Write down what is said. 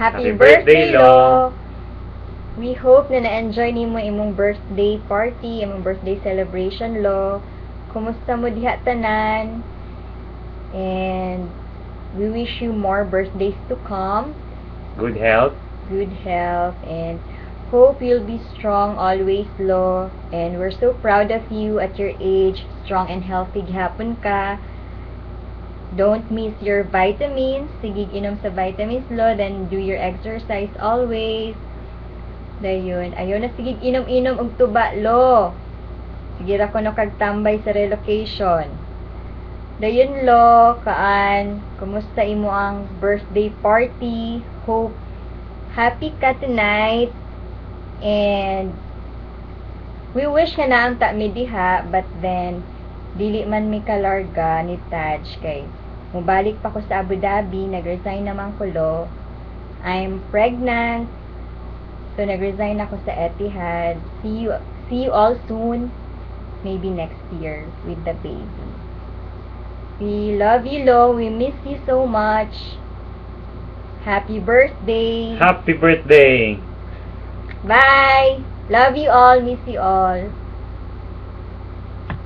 Happy birthday, Lo! We hope na na-enjoy nimo imong birthday party, imong birthday celebration, Lo. Kumusta mo diha tanan? And we wish you more birthdays to come. Good health. Good health, and hope you'll be strong always, Lo. And we're so proud of you at your age. Strong and healthy gihapon ka. Don't miss your vitamins. Sige, inom sa vitamins, Lo. Then do your exercise always. Dayon. Ayaw na sige, inom-inom og tuba, Lo. Sige ra ko no kagtambay sa relocation. Dayon, Lo. Kaan, kumusta imo ang birthday party? Hope happy ka tonight. And we wish ka na ang mi diha, but then dili man mi kalarga ni Taj kay mubalik pa ko sa Abu Dhabi, nag-resign naman ko, Lo. I'm pregnant, so nag-resign ako sa Etihad. See you all soon, maybe next year with the baby. We love you, Lo. We miss you so much. Happy birthday. Happy birthday. Bye. Love you all. Miss you all.